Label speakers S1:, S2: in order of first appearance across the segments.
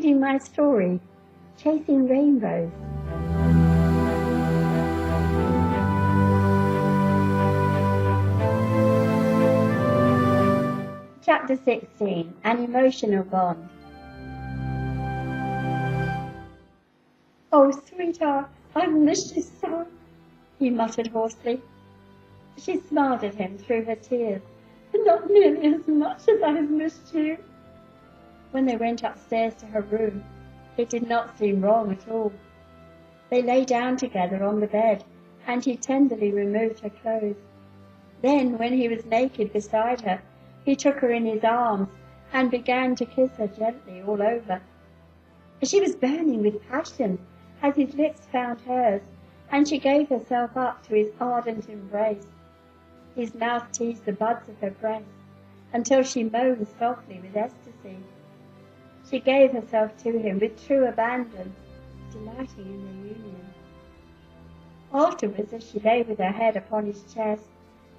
S1: reading my story, Chasing Rainbows. Chapter 16, An Emotional Bond. "Oh, sweetheart, I've missed you so," he muttered hoarsely. She smiled at him through her tears. "Not nearly as much as I've missed you." When they went upstairs to her room, it did not seem wrong at all. They lay down together on the bed, and he tenderly removed her clothes. Then, when he was naked beside her, he took her in his arms and began to kiss her gently all over. She was burning with passion as his lips found hers, and she gave herself up to his ardent embrace. His mouth teased the buds of her breast until she moaned softly with ecstasy. She gave herself to him with true abandon, delighting in their union. Afterwards, as she lay with her head upon his chest,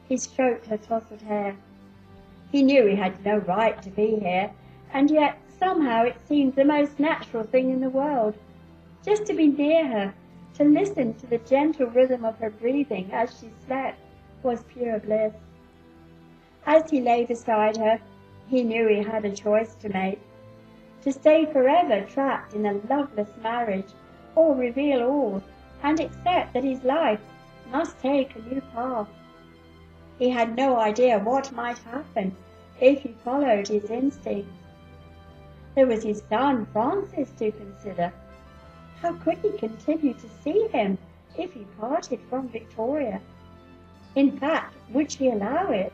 S1: he stroked her tousled hair. He knew he had no right to be here, and yet somehow it seemed the most natural thing in the world. Just to be near her, to listen to the gentle rhythm of her breathing as she slept, was pure bliss. As he lay beside her, he knew he had a choice to make: to stay forever trapped in a loveless marriage, or reveal all and accept that his life must take a new path. He had no idea what might happen if he followed his instincts. There was his son Francis to consider. How could he continue to see him if he parted from Victoria? In fact, would she allow it?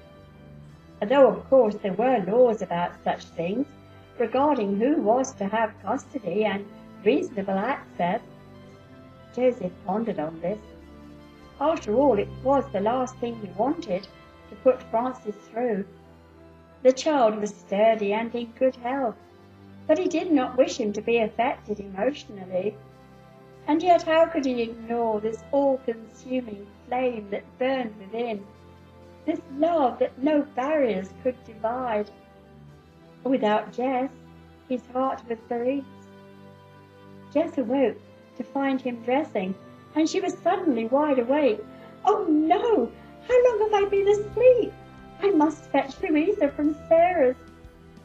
S1: Though of course there were laws about such things, regarding who was to have custody and reasonable access. Joseph pondered on this. After all, it was the last thing he wanted to put Francis through. The child was sturdy and in good health, but he did not wish him to be affected emotionally. And yet how could he ignore this all-consuming flame that burned within, this love that no barriers could divide? Without Jess, his heart was bereaved. Jess awoke to find him dressing, and she was suddenly wide awake. "Oh no! How long have I been asleep? I must fetch Louisa from Sarah's."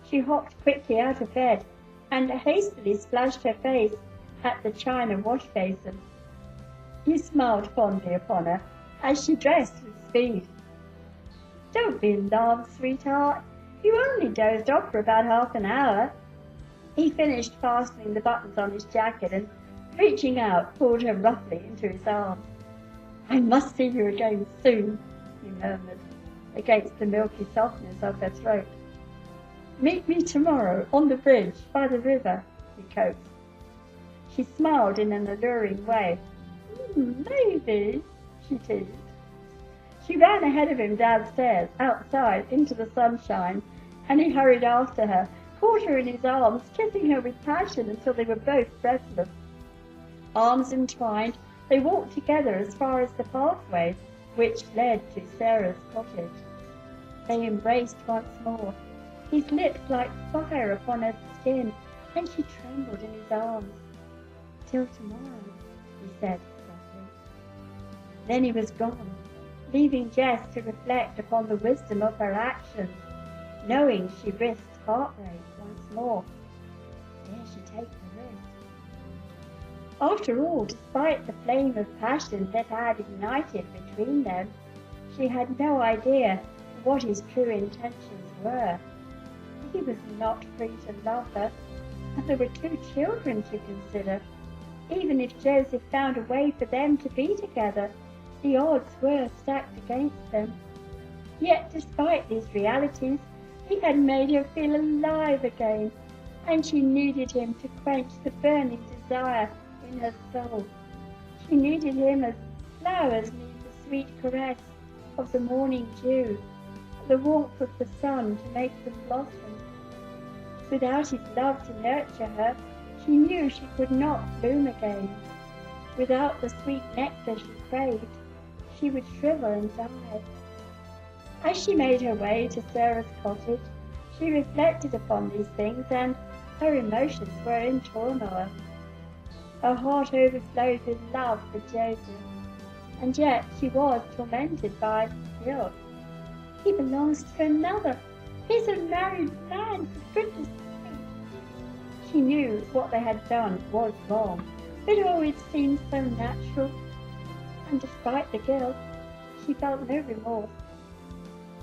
S1: She hopped quickly out of bed and hastily splashed her face at the china wash basin. He smiled fondly upon her as she dressed with speed. "Don't be alarmed, sweetheart. You only dozed off for about half an hour." He finished fastening the buttons on his jacket and, reaching out, pulled her roughly into his arms. "I must see you again soon," he murmured, against the milky softness of her throat. "Meet me tomorrow on the bridge by the river," he coaxed. She smiled in an alluring way. "Maybe," she teased. She ran ahead of him downstairs, outside, into the sunshine, and he hurried after her, caught her in his arms, kissing her with passion until they were both breathless. Arms entwined, they walked together as far as the pathway which led to Sarah's cottage. They embraced once more, his lips like fire upon her skin, and she trembled in his arms. "Till tomorrow," he said softly. Then he was gone, leaving Jess to reflect upon the wisdom of her actions, knowing she risked heartbreak once more. Dare she take the risk? After all, despite the flame of passion that had ignited between them, she had no idea what his true intentions were. He was not free to love her, and there were 2 children to consider. Even if Joseph found a way for them to be together, the odds were stacked against them. Yet despite these realities, he had made her feel alive again, and she needed him to quench the burning desire in her soul. She needed him as flowers need the sweet caress of the morning dew, the warmth of the sun to make them blossom. Without his love to nurture her, she knew she could not bloom again. Without the sweet nectar she craved, she would shrivel and die. As she made her way to Sarah's cottage, she reflected upon these things and, Her emotions were in turmoil. Her heart overflowed with love for Joseph, and yet she was tormented by guilt. He belongs to another. He's a married man, for goodness sake. She knew what they had done was wrong, but it always seemed so natural. And despite the guilt, she felt no remorse.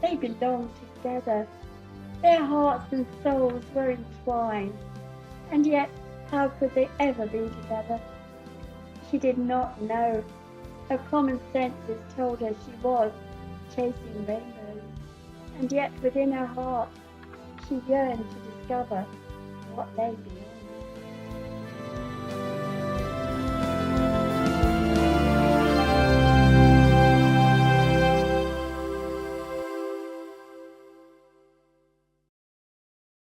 S1: They belonged together. Their hearts and souls were entwined. And yet, how could they ever be together? She did not know. Her common senses told her she was chasing rainbows. And yet within her heart, she yearned to discover what lay beyond.